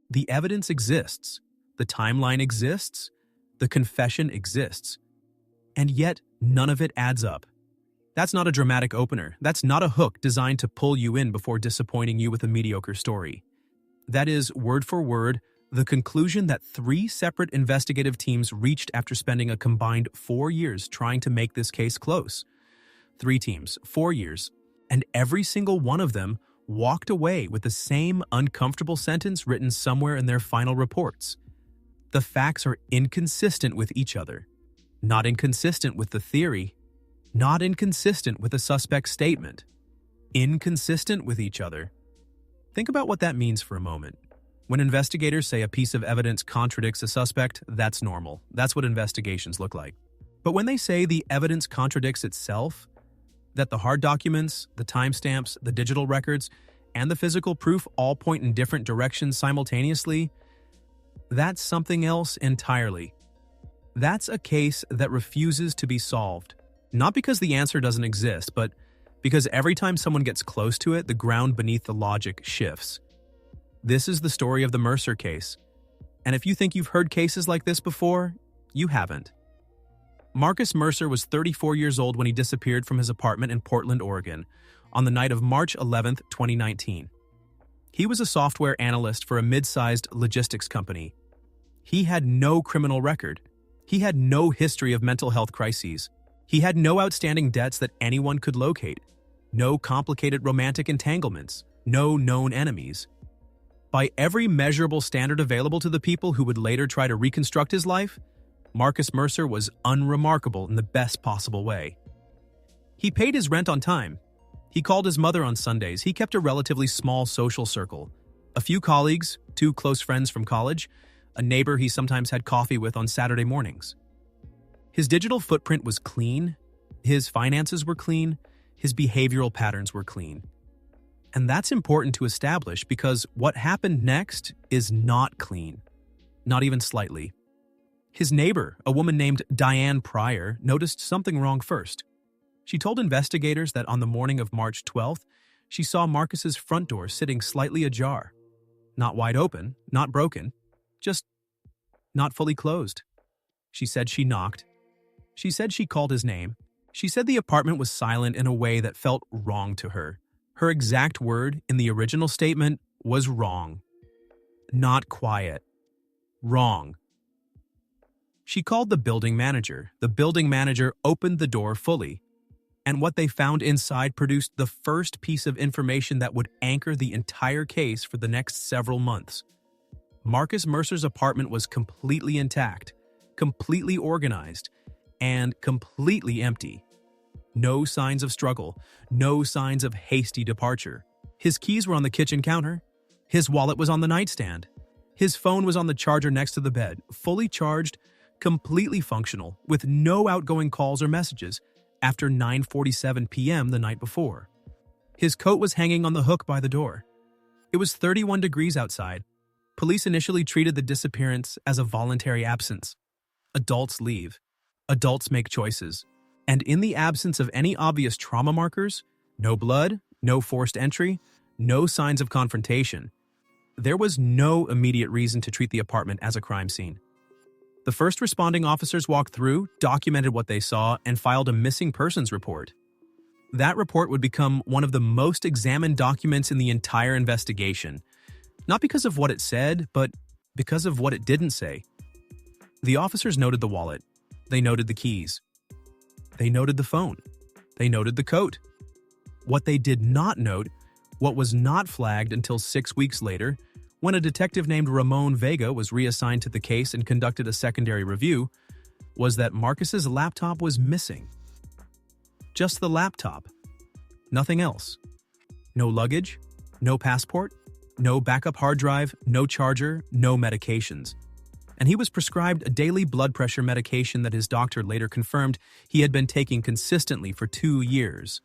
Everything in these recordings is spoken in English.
The evidence exists, the timeline exists, the confession exists, and yet none of it adds up. That's not a dramatic opener. That's not a hook designed to pull you in before disappointing you with a mediocre story. That is, word for word, the conclusion that 3 separate investigative teams reached after spending a combined 4 years trying to make this case close. 3 teams, 4 years, and every single one of them walked away with the same uncomfortable sentence written somewhere in their final reports. The facts are inconsistent with each other, not inconsistent with the theory, not inconsistent with the suspect's statement, inconsistent with each other. Think about what that means for a moment. When investigators say a piece of evidence contradicts a suspect, that's normal. That's what investigations look like. But when they say the evidence contradicts itself, that the hard documents, the timestamps, the digital records, and the physical proof all point in different directions simultaneously, that's something else entirely. That's a case that refuses to be solved. Not because the answer doesn't exist, but because every time someone gets close to it, the ground beneath the logic shifts. This is the story of the Mercer case. And if you think you've heard cases like this before, you haven't. Marcus Mercer was 34 years old when he disappeared from his apartment in Portland, Oregon, on the night of March 11, 2019. He was a software analyst for a mid-sized logistics company. He had no criminal record. He had no history of mental health crises. He had no outstanding debts that anyone could locate, no complicated romantic entanglements, no known enemies. By every measurable standard available to the people who would later try to reconstruct his life, Marcus Mercer was unremarkable in the best possible way. He paid his rent on time. He called his mother on Sundays. He kept a relatively small social circle. A few colleagues, 2 close friends from college, a neighbor he sometimes had coffee with on Saturday mornings. His digital footprint was clean, his finances were clean, his behavioral patterns were clean. And that's important to establish because what happened next is not clean, not even slightly. His neighbor, a woman named Diane Pryor, noticed something wrong first. She told investigators that on the morning of March 12th, she saw Marcus's front door sitting slightly ajar. Not wide open, not broken, just not fully closed. She said she knocked. She said she called his name. She said the apartment was silent in a way that felt wrong to her. Her exact word in the original statement was wrong. Not quiet. Wrong. She called the building manager. The building manager opened the door fully, and what they found inside produced the first piece of information that would anchor the entire case for the next several months. Marcus Mercer's apartment was completely intact, completely organized, and completely empty. No signs of struggle, no signs of hasty departure. His keys were on the kitchen counter. His wallet was on the nightstand. His phone was on the charger next to the bed, fully charged, completely functional, with no outgoing calls or messages after 9:47 p.m. the night before. His coat was hanging on the hook by the door. It was 31 degrees outside. Police initially treated the disappearance as a voluntary absence. Adults leave. Adults make choices. And in the absence of any obvious trauma markers, no blood, no forced entry, no signs of confrontation, there was no immediate reason to treat the apartment as a crime scene. The first responding officers walked through, documented what they saw, and filed a missing persons report. That report would become one of the most examined documents in the entire investigation, not because of what it said, but because of what it didn't say. The officers noted the wallet. They noted the keys. They noted the phone. They noted the coat. What they did not note, what was not flagged until 6 weeks later, when a detective named Ramon Vega was reassigned to the case and conducted a secondary review, was that Marcus's laptop was missing. Just the laptop. Nothing else. No luggage, no passport, no backup hard drive, no charger, no medications. And he was prescribed a daily blood pressure medication that his doctor later confirmed he had been taking consistently for 2 years.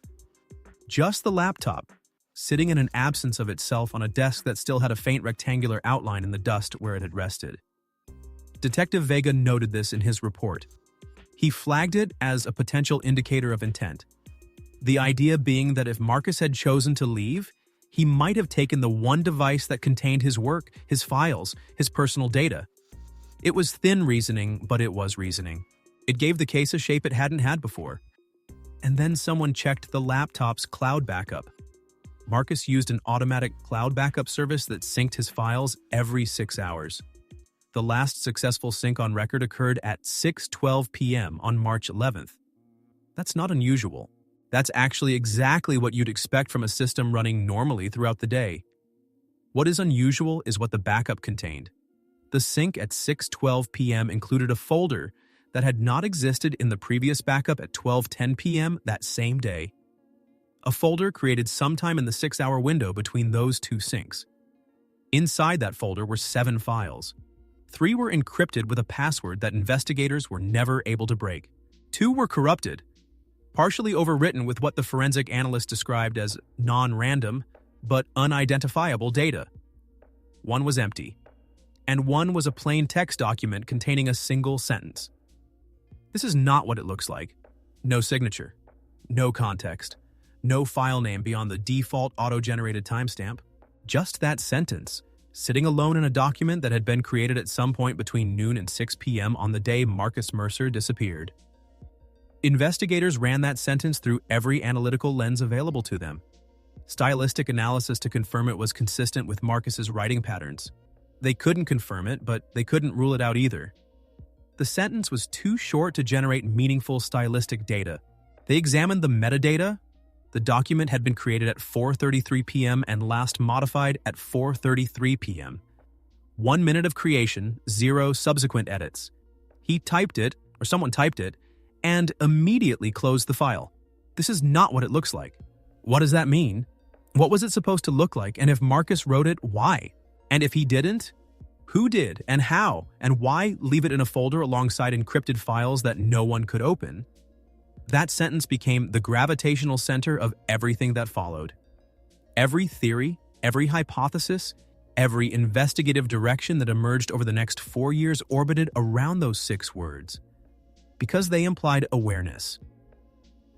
Just the laptop, sitting in an absence of itself on a desk that still had a faint rectangular outline in the dust where it had rested. Detective Vega noted this in his report. He flagged it as a potential indicator of intent. The idea being that if Marcus had chosen to leave, He might have taken the one device that contained his work, his files, his personal data. It was thin reasoning, but it was reasoning. It gave the case a shape it hadn't had before. And then someone checked the laptop's cloud backup. Marcus used an automatic cloud backup service that synced his files every 6 hours. The last successful sync on record occurred at 6:12 p.m. on March 11th. That's not unusual. That's actually exactly what you'd expect from a system running normally throughout the day. What is unusual is what the backup contained. The sync at 6:12 p.m. included a folder that had not existed in the previous backup at 12:10 p.m. that same day. A folder created sometime in the 6-hour window between those two syncs. Inside that folder were 7 files. 3 were encrypted with a password that investigators were never able to break. 2 were corrupted, partially overwritten with what the forensic analyst described as non-random but unidentifiable data. 1 was empty, and 1 was a plain text document containing a single sentence. This is not what it looks like. No signature, no context, no file name beyond the default auto-generated timestamp. Just that sentence, sitting alone in a document that had been created at some point between noon and 6 p.m. on the day Marcus Mercer disappeared. Investigators ran that sentence through every analytical lens available to them. Stylistic analysis to confirm it was consistent with Marcus's writing patterns. They couldn't confirm it, but they couldn't rule it out either. The sentence was too short to generate meaningful stylistic data. They examined the metadata. The document had been created at 4:33 p.m. and last modified at 4:33 p.m. 1 minute of creation, 0 subsequent edits. He typed it, or someone typed it, and immediately closed the file. This is not what it looks like. What does that mean? What was it supposed to look like? And if Marcus wrote it, why? And if he didn't, who did and how? And why leave it in a folder alongside encrypted files that no one could open? That sentence became the gravitational center of everything that followed. Every theory, every hypothesis, every investigative direction that emerged over the next 4 years orbited around those 6 words. Because they implied awareness.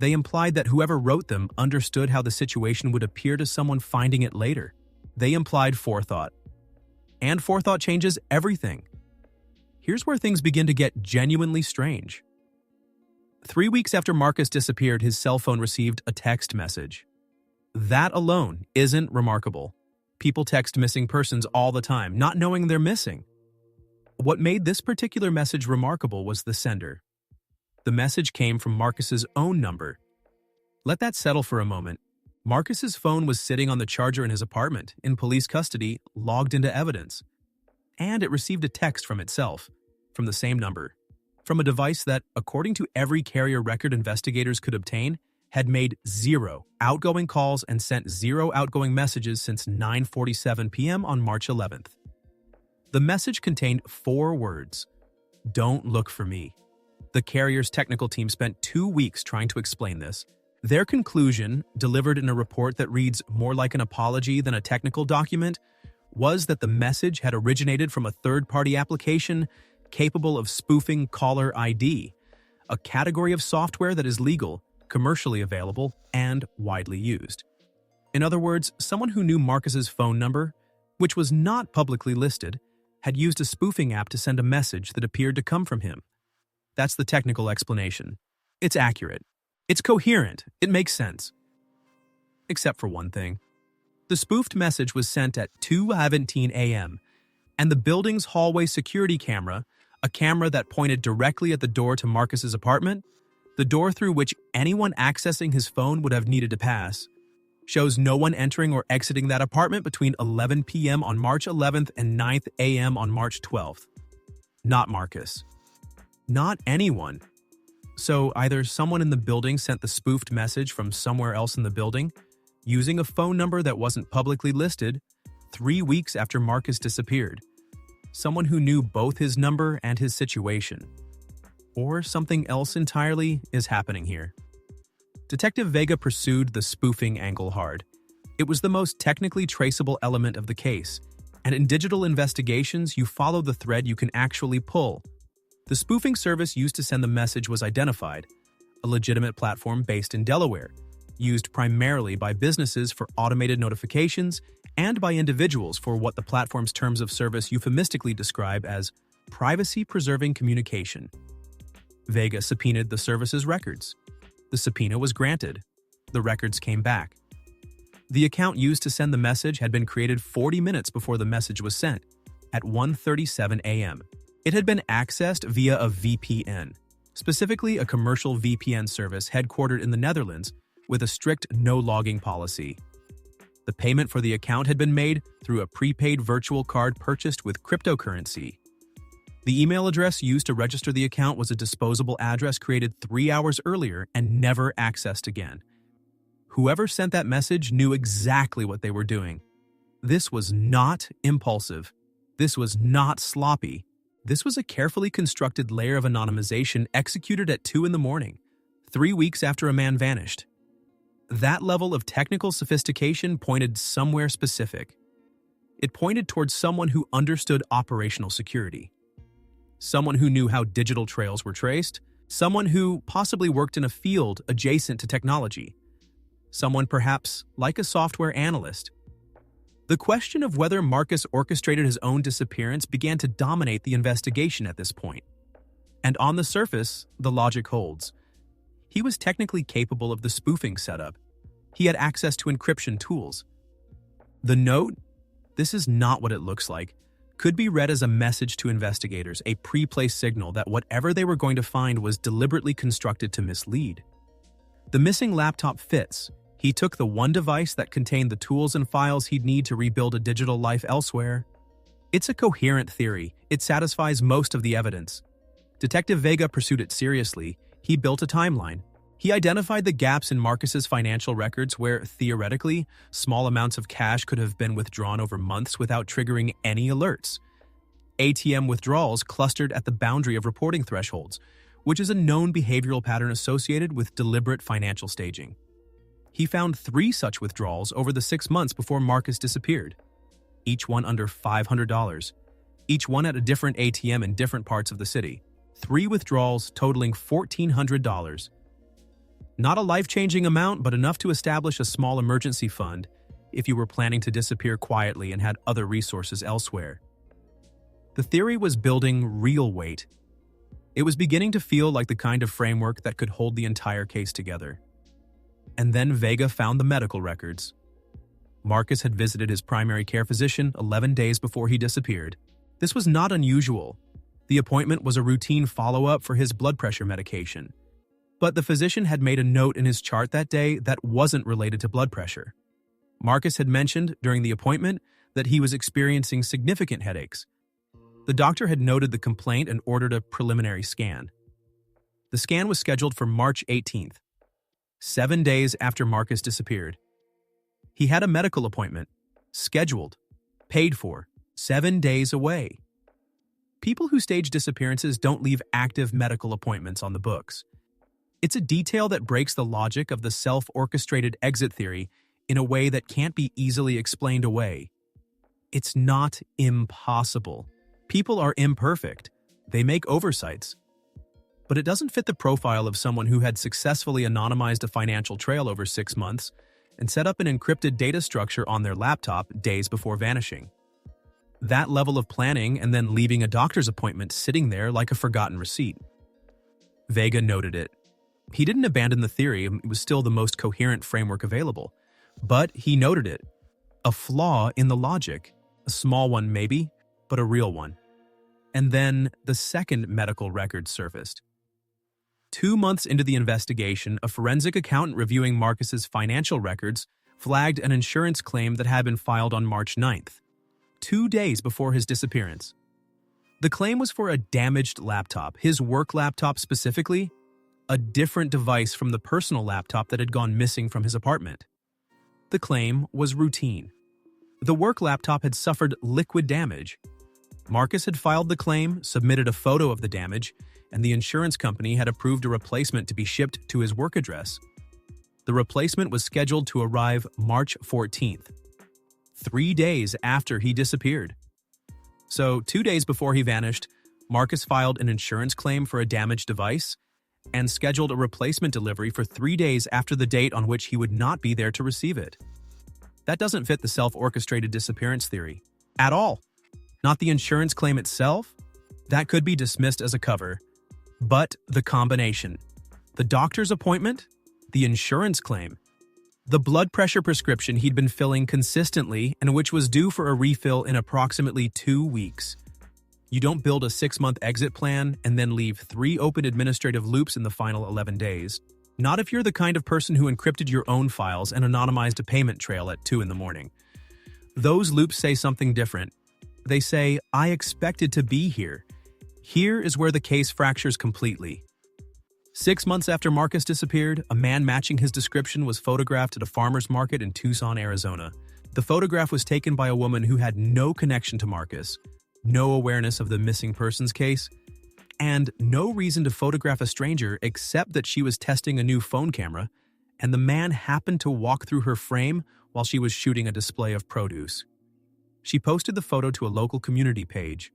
They implied that whoever wrote them understood how the situation would appear to someone finding it later. They implied forethought. And forethought changes everything. Here's where things begin to get genuinely strange. 3 weeks after Marcus disappeared, his cell phone received a text message. That alone isn't remarkable. People text missing persons all the time, not knowing they're missing. What made this particular message remarkable was the sender. The message came from Marcus's own number. Let that settle for a moment. Marcus's phone was sitting on the charger in his apartment, in police custody, logged into evidence. And it received a text from itself, from the same number, from a device that, according to every carrier record investigators could obtain, had made 0 outgoing calls and sent 0 outgoing messages since 9:47 p.m. on March 11th. The message contained 4 words: "Don't look for me." The carrier's technical team spent 2 weeks trying to explain this. Their conclusion, delivered in a report that reads more like an apology than a technical document, was that the message had originated from a third-party application capable of spoofing caller ID, a category of software that is legal, commercially available, and widely used. In other words, someone who knew Marcus's phone number, which was not publicly listed, had used a spoofing app to send a message that appeared to come from him. That's the technical explanation. It's accurate. It's coherent. It makes sense. Except for one thing. The spoofed message was sent at 2:17 a.m., and the building's hallway security camera, a camera that pointed directly at the door to Marcus's apartment, the door through which anyone accessing his phone would have needed to pass, shows no one entering or exiting that apartment between 11 p.m. on March 11th and 9 a.m. on March 12th. Not Marcus. Not anyone. So either someone in the building sent the spoofed message from somewhere else in the building, using a phone number that wasn't publicly listed, 3 weeks after Marcus disappeared. Someone who knew both his number and his situation. Or something else entirely is happening here. Detective Vega pursued the spoofing angle hard. It was the most technically traceable element of the case, and in digital investigations, you follow the thread you can actually pull. The spoofing service used to send the message was identified, a legitimate platform based in Delaware. used primarily by businesses for automated notifications and by individuals for what the platform's terms of service euphemistically describe as privacy-preserving communication. Vega subpoenaed the service's records. The subpoena was granted. The records came back. The account used to send the message had been created 40 minutes before the message was sent, at 1:37 a.m. It had been accessed via a VPN, specifically a commercial VPN service headquartered in the Netherlands with a strict no-logging policy. The payment for the account had been made through a prepaid virtual card purchased with cryptocurrency. The email address used to register the account was a disposable address created 3 hours earlier and never accessed again. Whoever sent that message knew exactly what they were doing. This was not impulsive. This was not sloppy. This was a carefully constructed layer of anonymization executed at 2 in the morning, 3 weeks after a man vanished. That level of technical sophistication pointed somewhere specific. It pointed towards someone who understood operational security. Someone who knew how digital trails were traced. Someone who possibly worked in a field adjacent to technology. Someone perhaps like a software analyst. The question of whether Marcus orchestrated his own disappearance began to dominate the investigation at this point. And on the surface, the logic holds. He was technically capable of the spoofing setup. He had access to encryption tools. The note, this is not what it looks like, could be read as a message to investigators, a pre-placed signal that whatever they were going to find was deliberately constructed to mislead. The missing laptop fits. He took the one device that contained the tools and files he'd need to rebuild a digital life elsewhere. It's a coherent theory. It satisfies most of the evidence. Detective Vega pursued it seriously. He built a timeline. He identified the gaps in Marcus's financial records where, theoretically, small amounts of cash could have been withdrawn over months without triggering any alerts. ATM withdrawals clustered at the boundary of reporting thresholds, which is a known behavioral pattern associated with deliberate financial staging. He found 3 such withdrawals over the 6 months before Marcus disappeared, each one under $500, each one at a different ATM in different parts of the city. 3 withdrawals totaling $1,400. Not a life-changing amount, but enough to establish a small emergency fund if you were planning to disappear quietly and had other resources elsewhere. The theory was building real weight. It was beginning to feel like the kind of framework that could hold the entire case together. And then Vega found the medical records. Marcus had visited his primary care physician 11 days before he disappeared. This was not unusual. The appointment was a routine follow-up for his blood pressure medication. But the physician had made a note in his chart that day that wasn't related to blood pressure. Marcus had mentioned during the appointment that he was experiencing significant headaches. The doctor had noted the complaint and ordered a preliminary scan. The scan was scheduled for March 18th, 7 days after Marcus disappeared. He had a medical appointment, scheduled, paid for, 7 days away. People who stage disappearances don't leave active medical appointments on the books. It's a detail that breaks the logic of the self-orchestrated exit theory in a way that can't be easily explained away. It's not impossible. People are imperfect. They make oversights. But it doesn't fit the profile of someone who had successfully anonymized a financial trail over 6 months and set up an encrypted data structure on their laptop days before vanishing. That level of planning and then leaving a doctor's appointment sitting there like a forgotten receipt. Vega noted it. He didn't abandon the theory, it was still the most coherent framework available. But he noted it. A flaw in the logic. A small one maybe, but a real one. And then the second medical record surfaced. 2 months into the investigation, a forensic accountant reviewing Marcus's financial records flagged an insurance claim that had been filed on March 9th, 2 days before his disappearance. The claim was for a damaged laptop, his work laptop specifically, a different device from the personal laptop that had gone missing from his apartment. The claim was routine. The work laptop had suffered liquid damage. Marcus had filed the claim, submitted a photo of the damage, and the insurance company had approved a replacement to be shipped to his work address. The replacement was scheduled to arrive March 14th, 3 days after he disappeared. So 2 days before he vanished, Marcus filed an insurance claim for a damaged device, and scheduled a replacement delivery for 3 days after the date on which he would not be there to receive it. That doesn't fit the self-orchestrated disappearance theory at all. Not the insurance claim itself. That could be dismissed as a cover. But the combination. The doctor's appointment, the insurance claim, the blood pressure prescription he'd been filling consistently and which was due for a refill in approximately 2 weeks. You don't build a 6-month exit plan and then leave 3 open administrative loops in the final 11 days. Not if you're the kind of person who encrypted your own files and anonymized a payment trail at 2 in the morning. Those loops say something different. They say, I expected to be here. Here is where the case fractures completely. 6 months after Marcus disappeared, a man matching his description was photographed at a farmer's market in Tucson, Arizona. The photograph was taken by a woman who had no connection to Marcus, no awareness of the missing persons case, and no reason to photograph a stranger except that she was testing a new phone camera, and the man happened to walk through her frame while she was shooting a display of produce. She posted the photo to a local community page.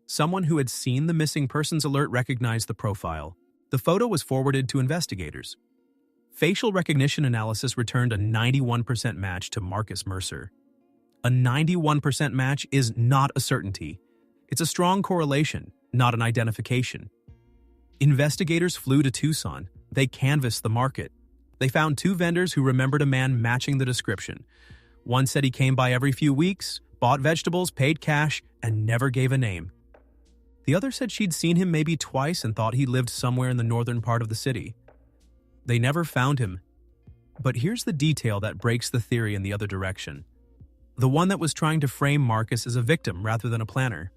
Someone who had seen the missing persons alert recognized the profile. The photo was forwarded to investigators. Facial recognition analysis returned a 91% match to Marcus Mercer. A 91% match is not a certainty. It's a strong correlation, not an identification. Investigators flew to Tucson. They canvassed the market. They found 2 vendors who remembered a man matching the description. One said he came by every few weeks, bought vegetables, paid cash, and never gave a name. The other said she'd seen him maybe twice and thought he lived somewhere in the northern part of the city. They never found him. But here's the detail that breaks the theory in the other direction. The one that was trying to frame Marcus as a victim rather than a planner.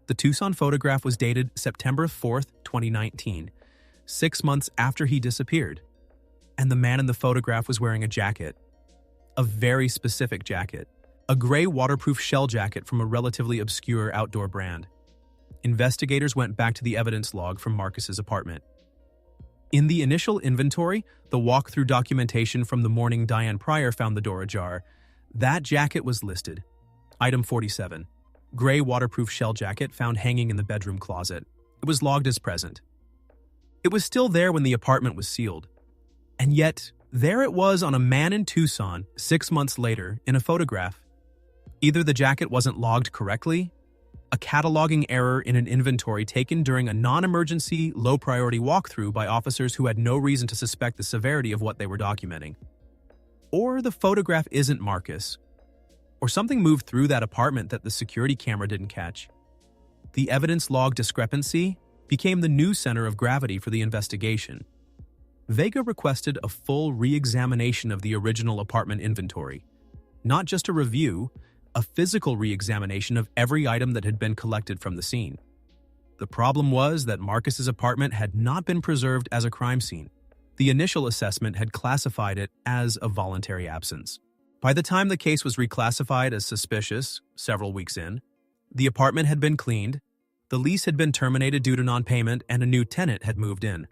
The Tucson photograph was dated September 4th, 2019, 6 months after he disappeared. And the man in the photograph was wearing a jacket. A very specific jacket. A gray waterproof shell jacket from a relatively obscure outdoor brand. Investigators went back to the evidence log from Marcus's apartment. In the initial inventory, the walkthrough documentation from the morning Diane Pryor found the door ajar. That jacket was listed. Item 47. Gray waterproof shell jacket found hanging in the bedroom closet. It was logged as present. It was still there when the apartment was sealed. And yet, there it was on a man in Tucson 6 months later in a photograph. Either the jacket wasn't logged correctly, a cataloging error in an inventory taken during a non-emergency, low-priority walkthrough by officers who had no reason to suspect the severity of what they were documenting. Or the photograph isn't Marcus. Or something moved through that apartment that the security camera didn't catch. The evidence log discrepancy became the new center of gravity for the investigation. Vega requested a full re-examination of the original apartment inventory. Not just a review, a physical re-examination of every item that had been collected from the scene. The problem was that Marcus's apartment had not been preserved as a crime scene. The initial assessment had classified it as a voluntary absence. By the time the case was reclassified as suspicious, several weeks in, the apartment had been cleaned, the lease had been terminated due to non-payment, and a new tenant had moved in.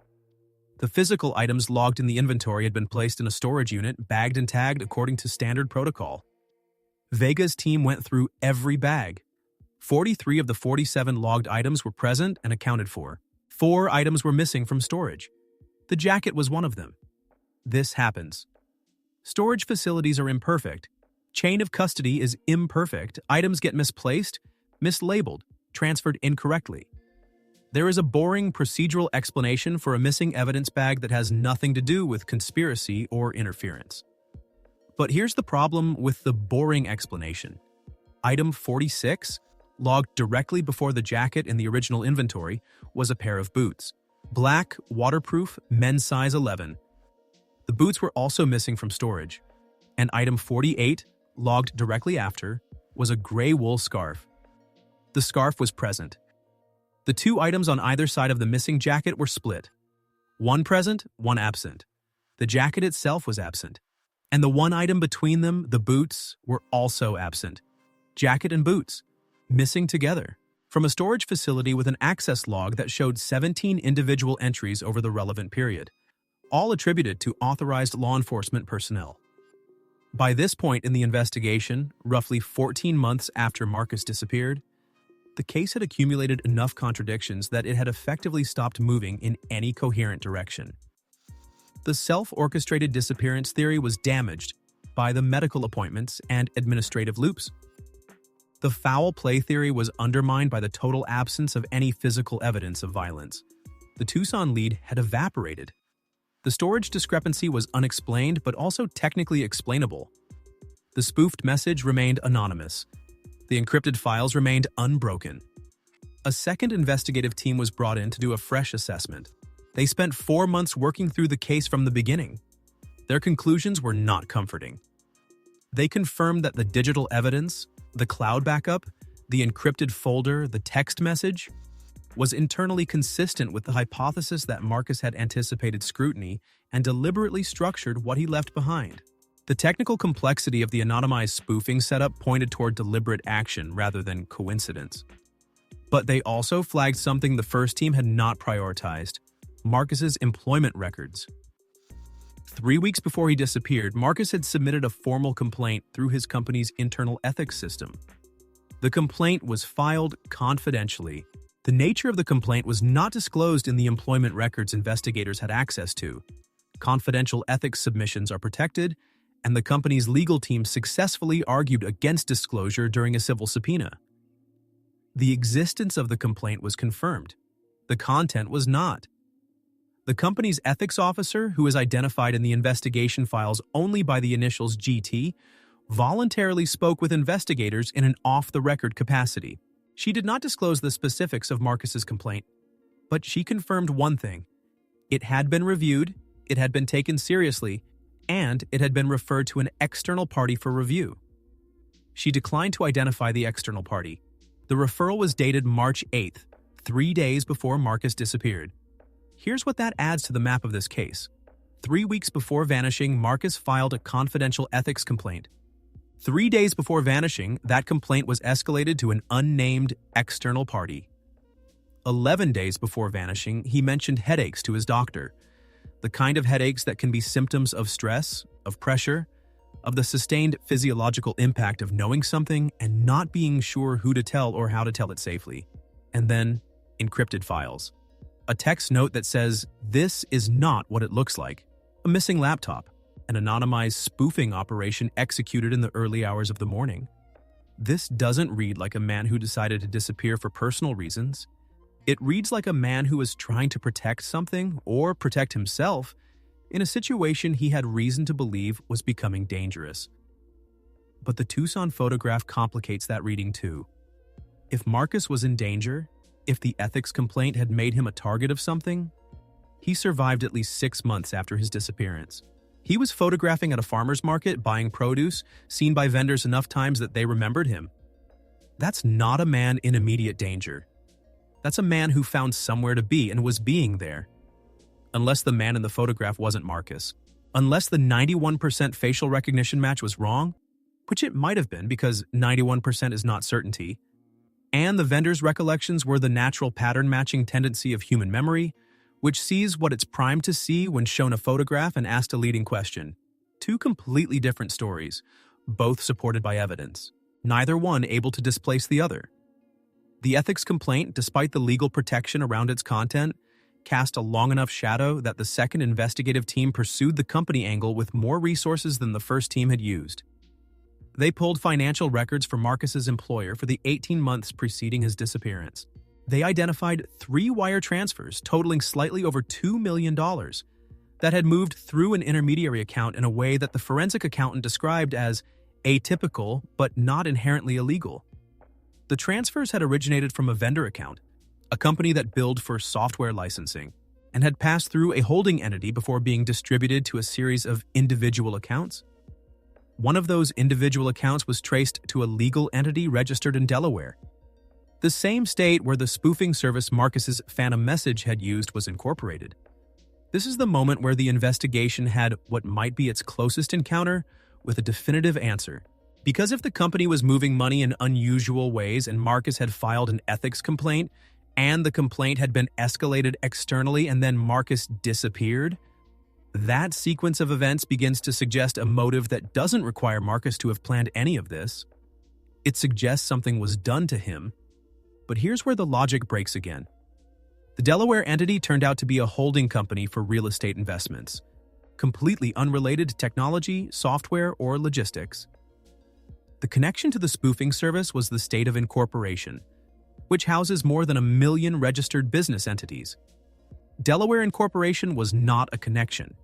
The physical items logged in the inventory had been placed in a storage unit, bagged and tagged according to standard protocol. Vega's team went through every bag. 43 of the 47 logged items were present and accounted for. 4 items were missing from storage. The jacket was one of them. This happens. Storage facilities are imperfect. Chain of custody is imperfect. Items get misplaced, mislabeled, transferred incorrectly. There is a boring procedural explanation for a missing evidence bag that has nothing to do with conspiracy or interference. But here's the problem with the boring explanation. Item 46, logged directly before the jacket in the original inventory, was a pair of boots. Black, waterproof, men's size 11. The boots were also missing from storage. And item 48, logged directly after, was a gray wool scarf. The scarf was present. The 2 items on either side of the missing jacket were split. One present, one absent. The jacket itself was absent. And the one item between them, the boots, were also absent. Jacket and boots, missing together, from a storage facility with an access log that showed 17 individual entries over the relevant period, all attributed to authorized law enforcement personnel. By this point in the investigation, roughly 14 months after Marcus disappeared, The case had accumulated enough contradictions that it had effectively stopped moving in any coherent direction. The self-orchestrated disappearance theory was damaged by the medical appointments and administrative loops. The foul play theory was undermined by the total absence of any physical evidence of violence. The Tucson lead had evaporated. The storage discrepancy was unexplained but also technically explainable. The spoofed message remained anonymous. The encrypted files remained unbroken. A second investigative team was brought in to do a fresh assessment. They spent 4 months working through the case from the beginning. Their conclusions were not comforting. They confirmed that the digital evidence, the cloud backup, the encrypted folder, the text message, was internally consistent with the hypothesis that Marcus had anticipated scrutiny and deliberately structured what he left behind. The technical complexity of the anonymized spoofing setup pointed toward deliberate action rather than coincidence. But they also flagged something the first team had not prioritized: Marcus's employment records. 3 weeks before he disappeared, Marcus had submitted a formal complaint through his company's internal ethics system. The complaint was filed confidentially. The nature of the complaint was not disclosed in the employment records investigators had access to. Confidential ethics submissions are protected, and the company's legal team successfully argued against disclosure during a civil subpoena. The existence of the complaint was confirmed. The content was not. The company's ethics officer, who is identified in the investigation files only by the initials GT, voluntarily spoke with investigators in an off-the-record capacity. She did not disclose the specifics of Marcus's complaint, but she confirmed one thing: it had been reviewed, it had been taken seriously, and it had been referred to an external party for review. She declined to identify the external party. The referral was dated March 8th, 3 days before Marcus disappeared. Here's what that adds to the map of this case. 3 weeks before vanishing, Marcus filed a confidential ethics complaint. 3 days before vanishing, that complaint was escalated to an unnamed external party. 11 days before vanishing, he mentioned headaches to his doctor. The kind of headaches that can be symptoms of stress, of pressure, of the sustained physiological impact of knowing something and not being sure who to tell or how to tell it safely. And then, encrypted files. A text note that says, "This is not what it looks like." A missing laptop. An anonymized spoofing operation executed in the early hours of the morning. This doesn't read like a man who decided to disappear for personal reasons. It reads like a man who was trying to protect something, or protect himself, in a situation he had reason to believe was becoming dangerous. But the Tucson photograph complicates that reading too. If Marcus was in danger, if the ethics complaint had made him a target of something, he survived at least 6 months after his disappearance. He was photographing at a farmer's market, buying produce, seen by vendors enough times that they remembered him. That's not a man in immediate danger. That's a man who found somewhere to be and was being there. Unless the man in the photograph wasn't Marcus. Unless the 91% facial recognition match was wrong, which it might have been because 91% is not certainty, and the vendor's recollections were the natural pattern-matching tendency of human memory, which sees what it's primed to see when shown a photograph and asked a leading question. 2 completely different stories, both supported by evidence, neither one able to displace the other. The ethics complaint, despite the legal protection around its content, cast a long enough shadow that the second investigative team pursued the company angle with more resources than the first team had used. They pulled financial records for Marcus's employer for the 18 months preceding his disappearance. They identified 3 wire transfers totaling slightly over $2 million that had moved through an intermediary account in a way that the forensic accountant described as atypical but not inherently illegal. The transfers had originated from a vendor account, a company that billed for software licensing, and had passed through a holding entity before being distributed to a series of individual accounts. One of those individual accounts was traced to a legal entity registered in Delaware. The same state where the spoofing service Marcus's Phantom Message had used was incorporated. This is the moment where the investigation had what might be its closest encounter with a definitive answer. Because if the company was moving money in unusual ways and Marcus had filed an ethics complaint, and the complaint had been escalated externally and then Marcus disappeared, that sequence of events begins to suggest a motive that doesn't require Marcus to have planned any of this. It suggests something was done to him, But here's where the logic breaks again. The Delaware entity turned out to be a holding company for real estate investments, completely unrelated to technology, software, or logistics. The connection to the spoofing service was the state of incorporation, which houses more than 1 million registered business entities. Delaware incorporation was not a connection.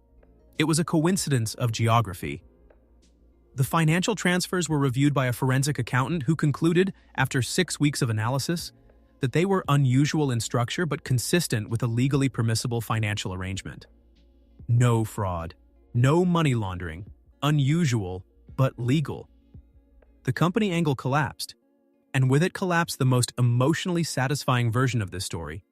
It was a coincidence of geography. The financial transfers were reviewed by a forensic accountant who concluded, after 6 weeks of analysis, that they were unusual in structure but consistent with a legally permissible financial arrangement. No fraud, no money laundering, unusual but legal. The company angle collapsed, and with it collapsed the most emotionally satisfying version of this story,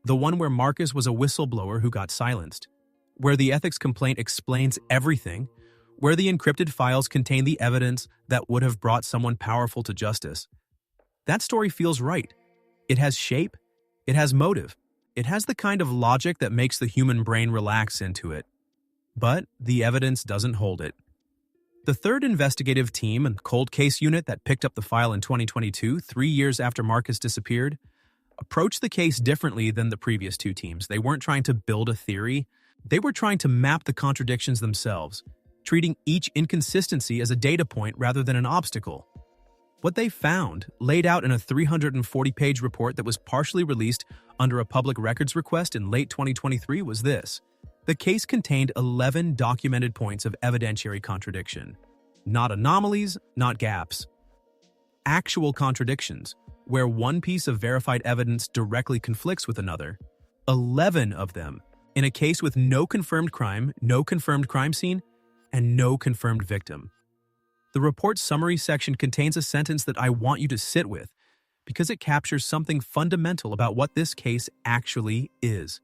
the one where Marcus was a whistleblower who got silenced, where the ethics complaint explains everything, where the encrypted files contain the evidence that would have brought someone powerful to justice. That story feels right. It has shape, it has motive, it has the kind of logic that makes the human brain relax into it. But the evidence doesn't hold it. The third investigative team and cold case unit that picked up the file in 2022, 3 years after Marcus disappeared, approached the case differently than the previous 2 teams. They weren't trying to build a theory, they were trying to map the contradictions themselves, treating each inconsistency as a data point rather than an obstacle. What they found, laid out in a 340-page report that was partially released under a public records request in late 2023, was this. The case contained 11 documented points of evidentiary contradiction. Not anomalies, not gaps. Actual contradictions, where one piece of verified evidence directly conflicts with another. 11 of them, in a case with no confirmed crime scene, and no confirmed victim. The report's summary section contains a sentence that I want you to sit with, because it captures something fundamental about what this case actually is.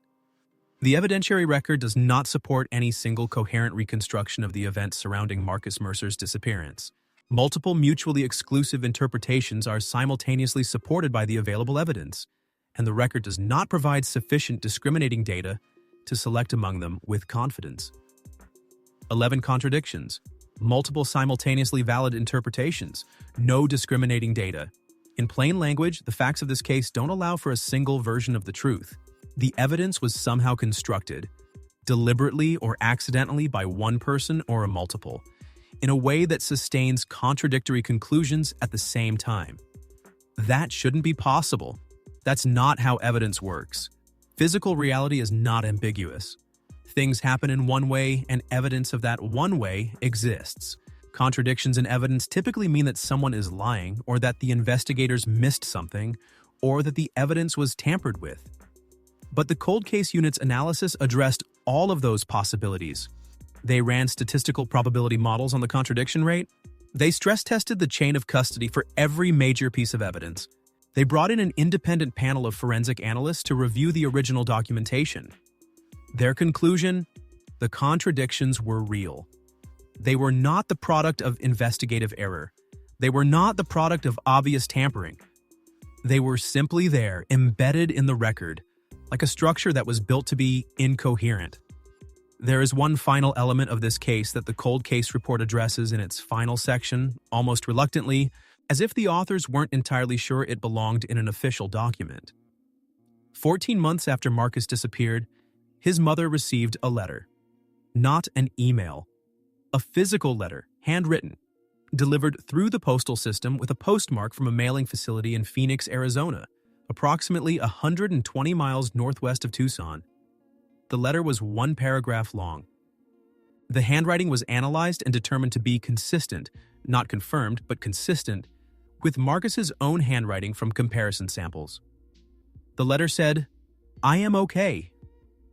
The evidentiary record does not support any single coherent reconstruction of the events surrounding Marcus Mercer's disappearance. Multiple mutually exclusive interpretations are simultaneously supported by the available evidence, and the record does not provide sufficient discriminating data to select among them with confidence. 11 contradictions, multiple simultaneously valid interpretations, no discriminating data. In plain language, the facts of this case don't allow for a single version of the truth. The evidence was somehow constructed, deliberately or accidentally by one person or a multiple, in a way that sustains contradictory conclusions at the same time. That shouldn't be possible. That's not how evidence works. Physical reality is not ambiguous. Things happen in one way, and evidence of that one way exists. Contradictions in evidence typically mean that someone is lying, or that the investigators missed something, or that the evidence was tampered with. But the cold case unit's analysis addressed all of those possibilities. They ran statistical probability models on the contradiction rate. They stress-tested the chain of custody for every major piece of evidence. They brought in an independent panel of forensic analysts to review the original documentation. Their conclusion? The contradictions were real. They were not the product of investigative error. They were not the product of obvious tampering. They were simply there, embedded in the record, like a structure that was built to be incoherent. There is one final element of this case that the cold case report addresses in its final section, almost reluctantly, as if the authors weren't entirely sure it belonged in an official document. 14 months after Marcus disappeared, his mother received a letter. Not an email. A physical letter, handwritten, delivered through the postal system with a postmark from a mailing facility in Phoenix, Arizona, approximately 120 miles northwest of Tucson. The letter was 1 paragraph long. The handwriting was analyzed and determined to be consistent, not confirmed, but consistent, with Marcus's own handwriting from comparison samples. The letter said, "I am okay.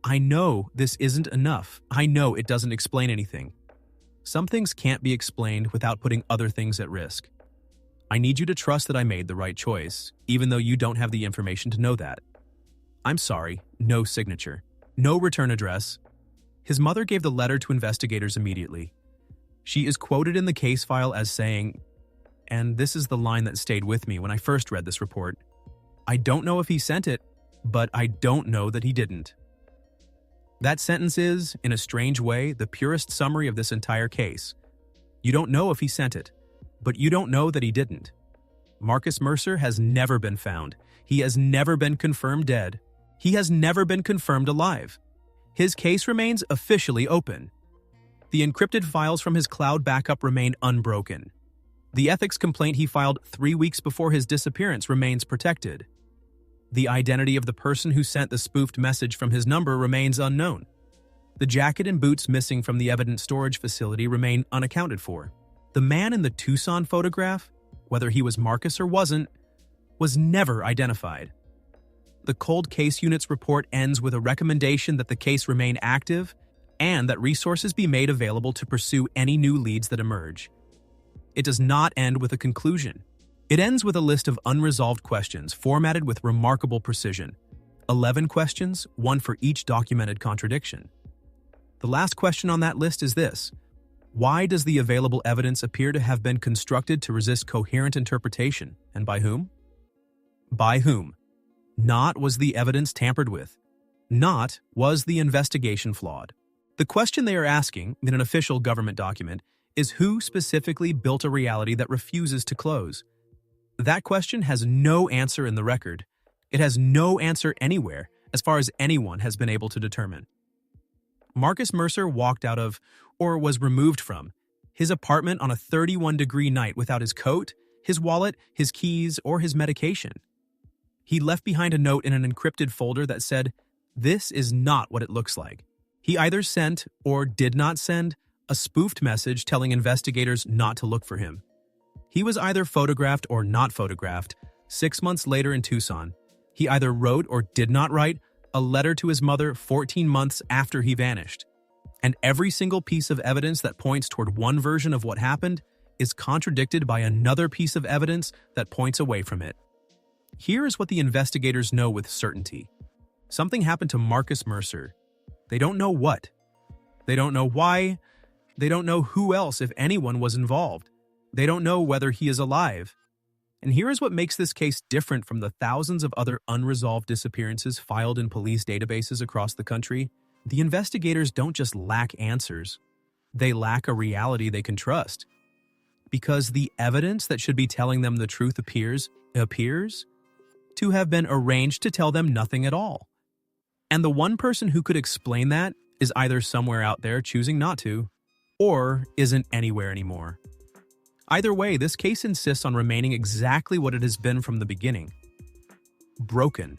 I know this isn't enough. I know it doesn't explain anything. Some things can't be explained without putting other things at risk. I need you to trust that I made the right choice, even though you don't have the information to know that. I'm sorry, no signature. No return address." His mother gave the letter to investigators immediately. She is quoted in the case file as saying, and this is the line that stayed with me when I first read this report, "I don't know if he sent it, but I don't know that he didn't." That sentence is, in a strange way, the purest summary of this entire case. You don't know if he sent it, but you don't know that he didn't. Marcus Mercer has never been found. He has never been confirmed dead. He has never been confirmed alive. His case remains officially open. The encrypted files from his cloud backup remain unbroken. The ethics complaint he filed 3 weeks before his disappearance remains protected. The identity of the person who sent the spoofed message from his number remains unknown. The jacket and boots missing from the evidence storage facility remain unaccounted for. The man in the Tucson photograph, whether he was Marcus or wasn't, was never identified. The cold case unit's report ends with a recommendation that the case remain active and that resources be made available to pursue any new leads that emerge. It does not end with a conclusion. It ends with a list of unresolved questions formatted with remarkable precision. 11 questions, one for each documented contradiction. The last question on that list is this: why does the available evidence appear to have been constructed to resist coherent interpretation, and by whom? By whom? Not was the evidence tampered with. Not was the investigation flawed. The question they are asking in an official government document is who specifically built a reality that refuses to close. That question has no answer in the record. It has no answer anywhere, as far as anyone has been able to determine. Marcus Mercer walked out of, or was removed from, his apartment on a 31-degree night without his coat, his wallet, his keys, or his medication. He left behind a note in an encrypted folder that said, "This is not what it looks like." He either sent, or did not send, a spoofed message telling investigators not to look for him. He was either photographed or not photographed. 6 months later in Tucson, he either wrote or did not write a letter to his mother 14 months after he vanished. And every single piece of evidence that points toward one version of what happened is contradicted by another piece of evidence that points away from it. Here is what the investigators know with certainty. Something happened to Marcus Mercer. They don't know what. They don't know why. They don't know who else, if anyone, was involved. They don't know whether he is alive. And here is what makes this case different from the thousands of other unresolved disappearances filed in police databases across the country. The investigators don't just lack answers. They lack a reality they can trust. Because the evidence that should be telling them the truth appears to have been arranged to tell them nothing at all. And the one person who could explain that is either somewhere out there choosing not to, or isn't anywhere anymore. Either way, this case insists on remaining exactly what it has been from the beginning: broken.